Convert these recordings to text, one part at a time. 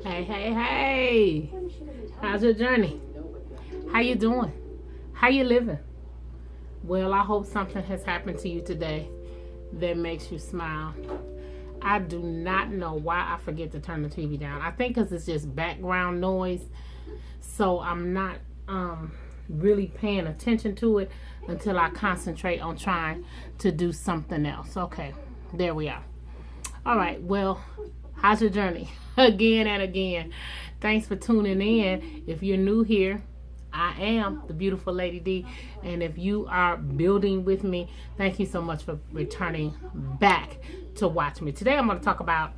Hey, hey, hey. How's your journey? How you doing? How you living? Well, I hope something has happened to you today that makes you smile. I do not know why I forget to turn the TV down. I think because it's just background noise. So I'm not really paying attention to it until I concentrate on trying to do something else. Okay, there we are. All right, well, how's your journey? Again and again. Thanks for tuning in. If you're new here, I am the beautiful Lady D. And if you are building with me, thank you so much for returning back to watch me. Today I'm going to talk about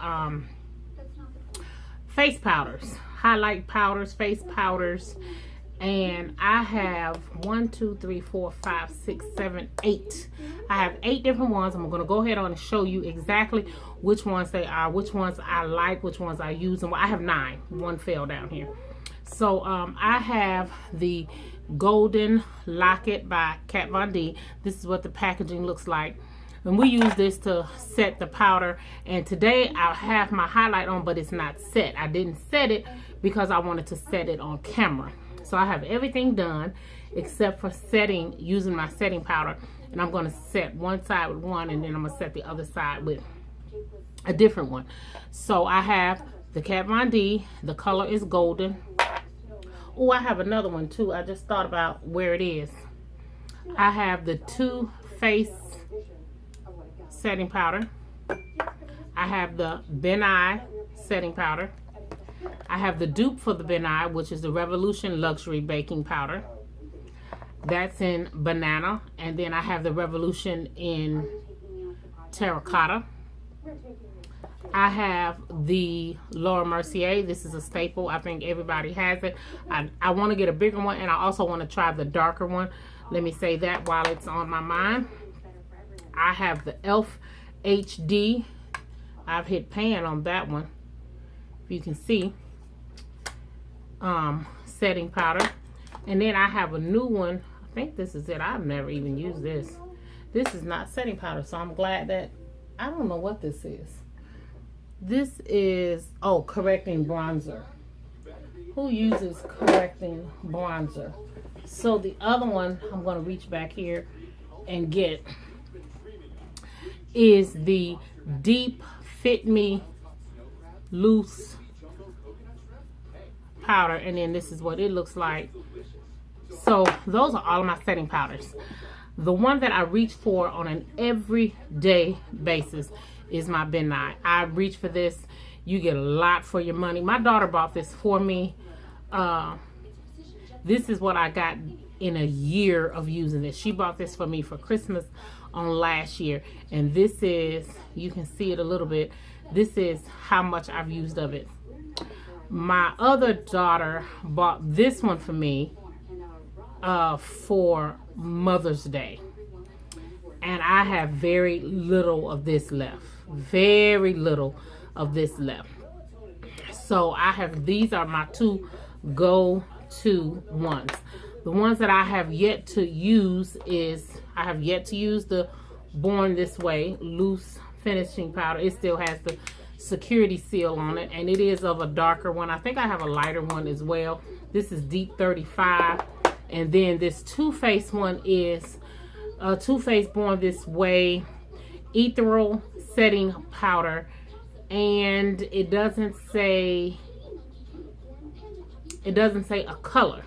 face powders, highlight powders, face powders. And I have 1, 2, 3, 4, 5, 6, 7, 8. I have 8 different ones. I'm going to go ahead on and show you exactly which ones they are, which ones I like, which ones I use. And I have 9. One fell down here. So I have the Golden Locket by Kat Von D. This is what the packaging looks like. And we use this to set the powder. And today I have my highlight on, but it's not set. I didn't set it because I wanted to set it on camera. So I have everything done except for setting, using my setting powder. And I'm going to set one side with one, and then I'm going to set the other side with a different one. So I have the Kat Von D. The color is golden. Oh, I have another one too. I just thought about where it is. I have the Too Faced setting powder. I have the Ben Nye setting powder. I have the dupe for the Ben Nye, which is the Revolution Luxury Baking Powder. That's in banana. And then I have the Revolution in terracotta. I have the Laura Mercier. This is a staple. I think everybody has it. I want to get a bigger one, and I also want to try the darker one. Let me say that while it's on my mind. I have the e.l.f. HD. I've hit pan on that one. If you can see. Setting powder. And then I have a new one. I think this is it. I've never even used this. This is not setting powder, so I'm glad that I don't know what this is. This is, correcting bronzer. Who uses correcting bronzer? So the other one I'm going to reach back here and get is the Deep Fit Me Loose powder, and then this is what it looks like. So those are all of my setting powders. The one that I reach for on an everyday basis is my Ben Nye. I reach for this. You get a lot for your money. My daughter bought this for me. This is what I got in a year of using this. She bought this for me for Christmas on last year, and this is, you can see it a little bit, this is how much I've used of it. My other daughter bought this one for me for Mother's Day, and I have very little of this left. Very little of this left. So I have, these are my 2 go-to ones. The ones that I have yet to use is, I have yet to use the Born This Way loose finishing powder. It still has the security seal on it, and it is of a darker one. I think I have a lighter one as well. This is Deep 35, and then this Too Faced one is Too Faced Born This Way ethereal setting powder, and it doesn't say a color.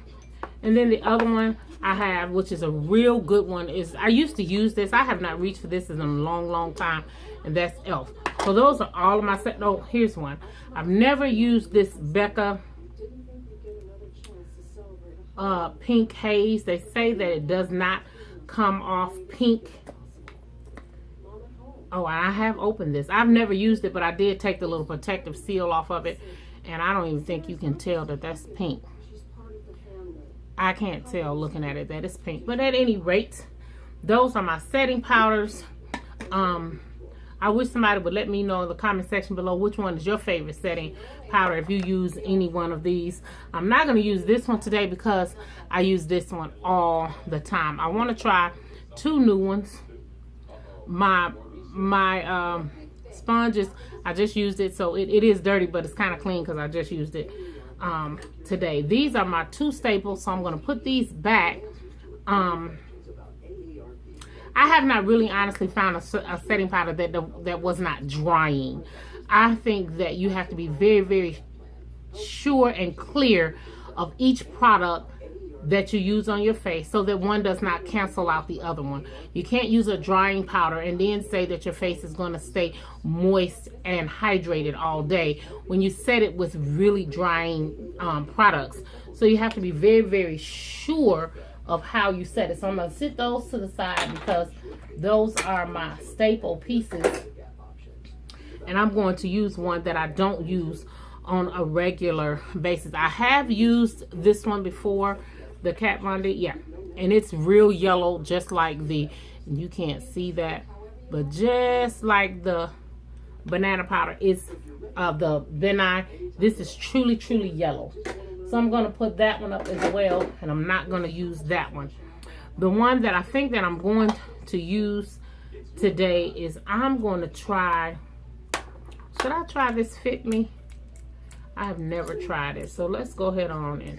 And then the other one I have, which is a real good one, is, I used to use this. I have not reached for this in a long time, and that's e.l.f. So those are all of my set. Oh, here's one. I've never used this Becca Pink Haze. They say that it does not come off pink. Oh, I have opened this. I've never used it, but I did take the little protective seal off of it, and I don't even think you can tell that that's pink. I can't tell looking at it that it's pink. But at any rate, those are my setting powders. I wish somebody would let me know in the comment section below which one is your favorite setting powder, if you use any one of these. I'm not going to use this one today because I use this one all the time. I want to try 2 new ones. My sponges. I just used it, so it is dirty, but it's kind of clean because I just used it today. These are my 2 staples, so I'm going to put these back. I have not really honestly found a setting powder that was not drying. I think that you have to be very, very sure and clear of each product that you use on your face so that one does not cancel out the other one. You can't use a drying powder and then say that your face is going to stay moist and hydrated all day when you set it with really drying products. So you have to be very, very sure of how you set it. So I'm going to sit those to the side because those are my staple pieces. And I'm going to use one that I don't use on a regular basis. I have used this one before, the Kat Von D, yeah, and it's real yellow, just like you can't see that, but just like the banana powder is the Benai, this is truly, truly yellow. So I'm going to put that one up as well, and I'm not going to use that one. The one that I think that I'm going to use today is I'm going to try, should I try this Fit Me? I have never tried it, so let's go ahead on and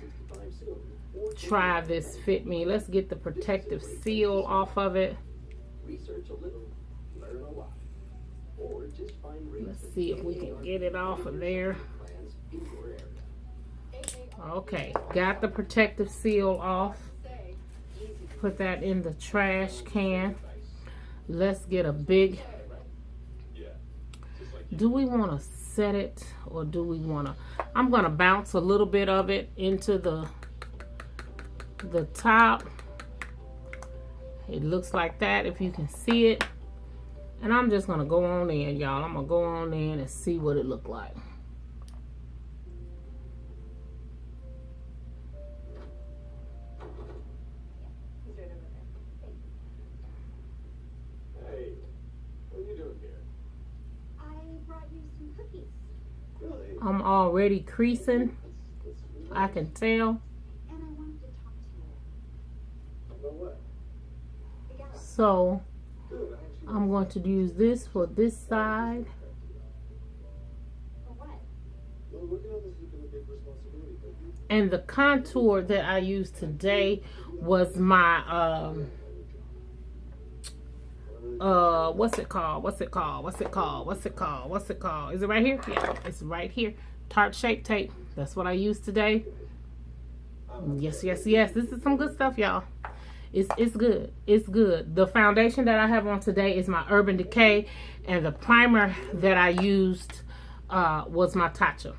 try this Fit Me. Let's get the protective seal off of it. Let's see if we can get it off of there. Okay, got the protective seal off. Put that in the trash can. Let's get a big, do we want to set it or do we want to, I'm going to bounce a little bit of it into the top. It looks like that if you can see it. And I'm just going to go on in, y'all. I'm going to go on in and see what it looked like. Hey, what are you doing here? I brought you some cookies. Really? I'm already creasing. I can tell. And I wanted to talk to you. About what? The gala. So Good, I actually I'm going to use this for this side. For what? Well, working on this has been a big responsibility, but you And the contour that I used today was my what's it called? Is it right here? Yeah, it's right here. Tarte Shape Tape. That's what I used today. Yes. This is some good stuff, y'all. It's good. It's good. The foundation that I have on today is my Urban Decay, and the primer that I used was my Tatcha.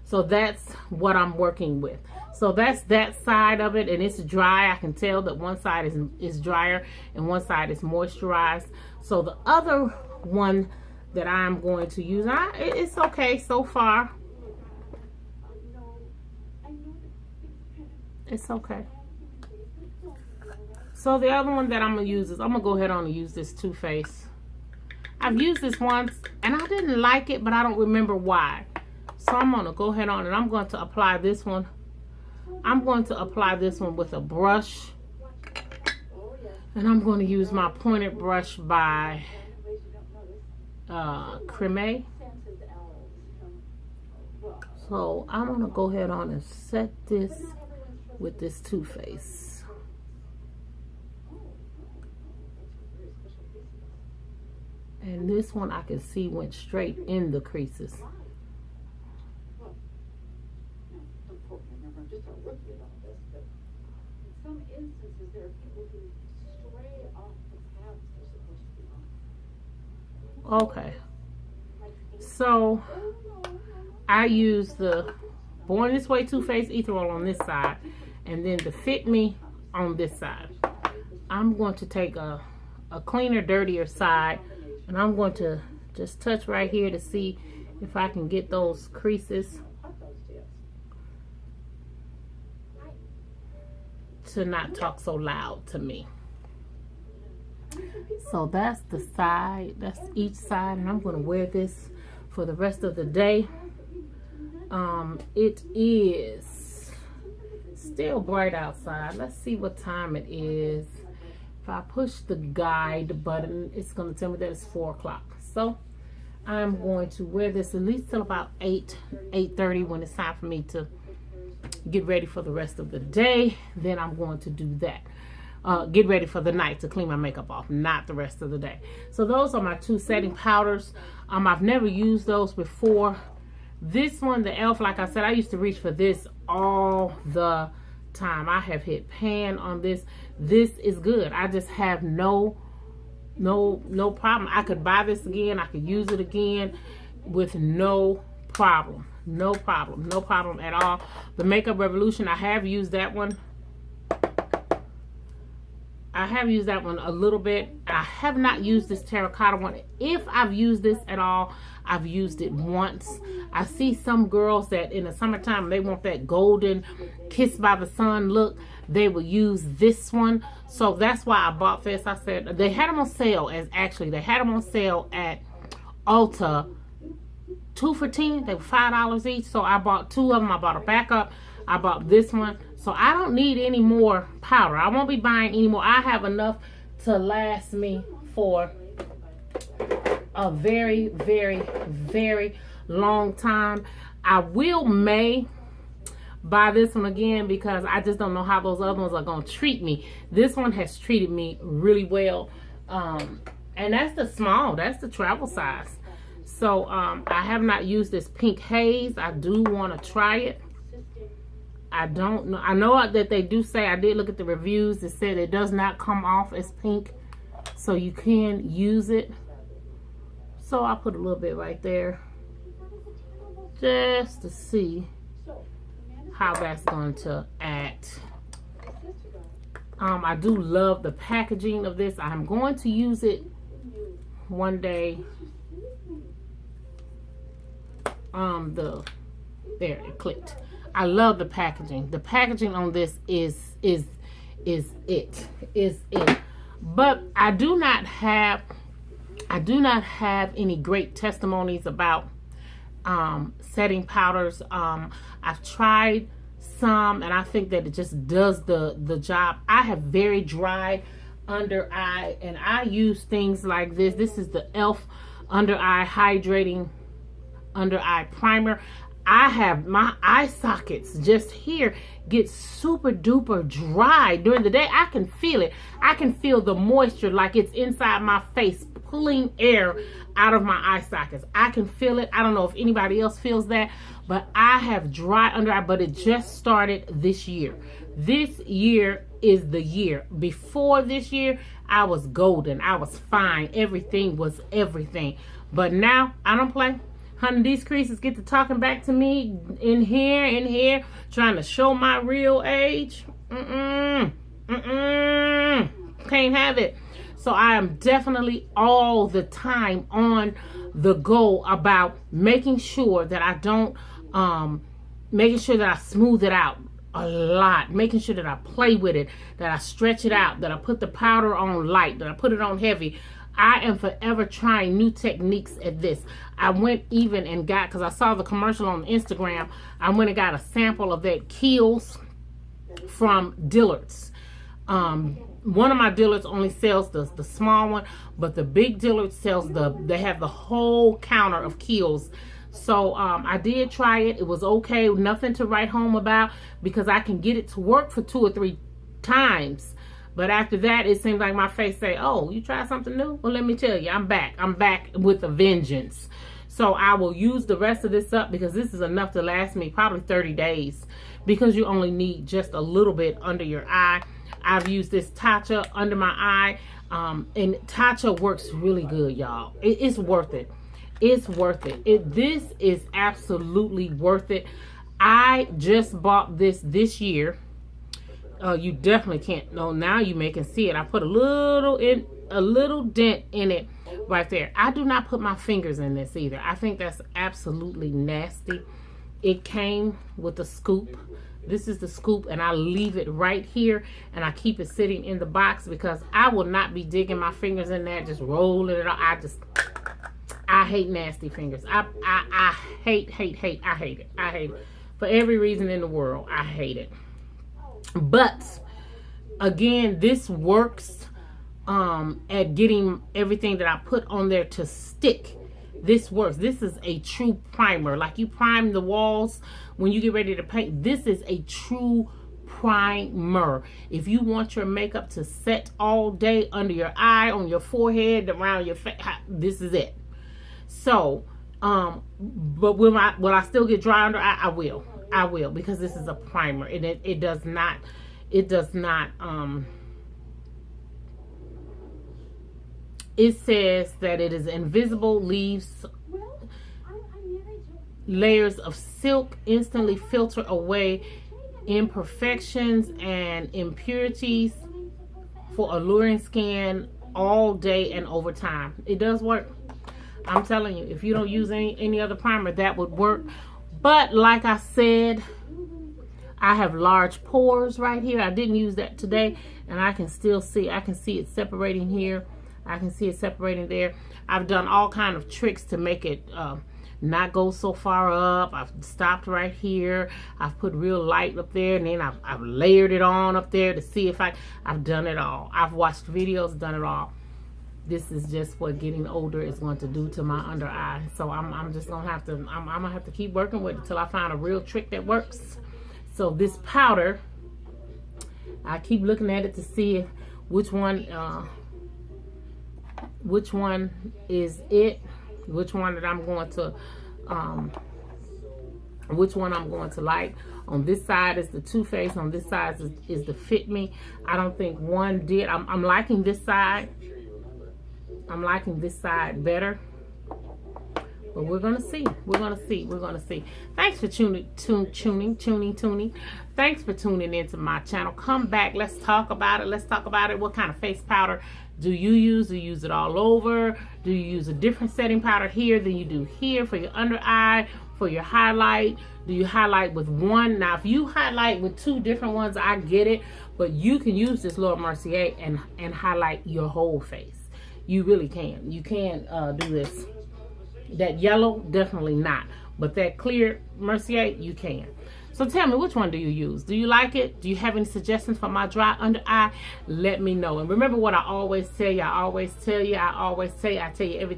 So that's what I'm working with. So that's that side of it, and it's dry. I can tell that one side is drier and one side is moisturized. So the other one that I'm going to use, it's okay so far. It's okay. So the other one that I'm going to use is, I'm going to go ahead on and use this Too Faced. I've used this once, and I didn't like it, but I don't remember why. So I'm going to go ahead on and I'm going to apply this one. I'm going to apply this one with a brush. And I'm going to use my pointed brush by Creme. So I'm going to go ahead on and set this with this Too Faced. And this one I can see went straight in the creases. Just a rookie at all this, but in some instances there are people who stray off the paths they're supposed to be on. Okay. So I use the Born This Way Too Faced Ethereal on this side, and then the Fit Me on this side. I'm going to take a cleaner, dirtier side, and I'm going to just touch right here to see if I can get those creases to not talk so loud to me. So that's the side, that's each side, and I'm going to wear this for the rest of the day. It is still bright outside. Let's see what time it is. If I push the guide button, it's going to tell me that it's 4 o'clock. So I'm going to wear this at least till about 8:30 when it's time for me to get ready for the rest of the day. Then I'm going to do that. Get ready for the night to clean my makeup off, not the rest of the day. So those are my two setting powders. I've never used those before. This one, the e.l.f., like I said, I used to reach for this all the time. I have hit pan on this. This is good. I just have no problem. I could buy this again. I could use it again with no problem. No problem at all. The Makeup Revolution, I have used that one. I have used that one a little bit. I have not used this terracotta one. If I've used this at all, I've used it once. I see some girls that in the summertime, they want that golden kiss by the sun look. They will use this one. So that's why I bought this. I said they had them on sale. They had them on sale at Ulta. 2 for $10. They were $5 each. So I bought two of them. I bought a backup. I bought this one. So I don't need any more powder. I won't be buying any more. I have enough to last me for a very, very, very long time. I may buy this one again because I just don't know how those other ones are going to treat me. This one has treated me really well. And that's the small. That's the travel size. So I have not used this Pink Haze. I do want to try it. I don't know. I know that they do say, I did look at the reviews that said it does not come off as pink. So you can use it. So I'll put a little bit right there. Just to see how that's going to act. I do love the packaging of this. I'm going to use it one day. There, it clicked. I love the packaging. The packaging on this is it. But I do not have any great testimonies about setting powders. I've tried some and I think that it just does the job. I have very dry under eye and I use things like this. This is the e.l.f. Under Eye Hydrating Under Eye Primer. I have my eye sockets just here get super duper dry during the day. I can feel it. I can feel the moisture like it's inside my face, pulling air out of my eye sockets. I can feel it. I don't know if anybody else feels that, but I have dry under eye, but it just started this year. This year is the year. Before this year, I was golden. I was fine. Everything was everything. But now, I don't play. Honey, these creases get to talking back to me in here, trying to show my real age. Can't have it. So I am definitely all the time on the go about making sure that I don't, making sure that I smooth it out a lot, making sure that I play with it, that I stretch it out, that I put the powder on light, that I put it on heavy. I am forever trying new techniques at this. I went even and got, because I saw the commercial on Instagram, I went and got a sample of that Kiehl's from Dillard's. One of my Dillard's only sells the small one, but the big Dillard's sells they have the whole counter of Kiehl's. So I did try it. It was okay. Nothing to write home about because I can get it to work for 2 or 3 times. But after that, it seems like my face say, oh, you tried something new? Well, let me tell you, I'm back. I'm back with a vengeance. So I will use the rest of this up because this is enough to last me probably 30 days because you only need just a little bit under your eye. I've used this Tatcha under my eye, and Tatcha works really good, y'all. It's worth it. It's worth it. This is absolutely worth it. I just bought this year. You definitely can't. No, now you can see it. I put a little dent in it right there. I do not put my fingers in this either. I think that's absolutely nasty. It came with a scoop. This is the scoop, and I leave it right here, and I keep it sitting in the box because I will not be digging my fingers in there, just rolling it out. I hate nasty fingers. I hate it. I hate it. For every reason in the world, I hate it. But again, this works at getting everything that I put on there to stick. This works. This is a true primer. Like you prime the walls when you get ready to paint. This is a true primer. If you want your makeup to set all day under your eye, on your forehead, around your face, this is it. So, but will I still get dry under eye? I will, because this is a primer, and it does not it says that it is invisible, leaves layers of silk, instantly filter away imperfections and impurities for alluring skin all day and over time. It does work. I'm telling you, if you don't use any other primer, that would work. But like I said, I have large pores right here. I didn't use that today, and I can still see. I can see it separating here. I can see it separating there. I've done all kind of tricks to make it not go so far up. I've stopped right here. I've put real light up there, and then I've layered it on up there to see if I've done it all. I've watched videos, done it all. This is just what getting older is going to do to my under eye. So I'm just gonna have to I'm gonna have to keep working with it till I find a real trick that works. So this powder, I keep looking at it to see which one is it, which one that I'm going to which one I'm going to like. On this side is the Too Faced, on this side is the Fit Me. I don't think one did. I'm liking this side. I'm liking this side better. But we're gonna see. We're gonna see. Thanks for tuning. Thanks for tuning into my channel. Come back. Let's talk about it. What kind of face powder do you use? Do you use it all over? Do you use a different setting powder here than you do here for your under eye, for your highlight? Do you highlight with one? Now, if you highlight with two different ones, I get it. But you can use this Laura Mercier and highlight your whole face. You really can. You can do this. That yellow, definitely not. But that clear Mercier, you can. So tell me, which one do you use? Do you like it? Do you have any suggestions for my dry under eye? Let me know. And remember what I always tell you. I tell you every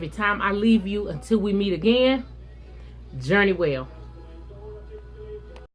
time I leave you until we meet again. Journey well.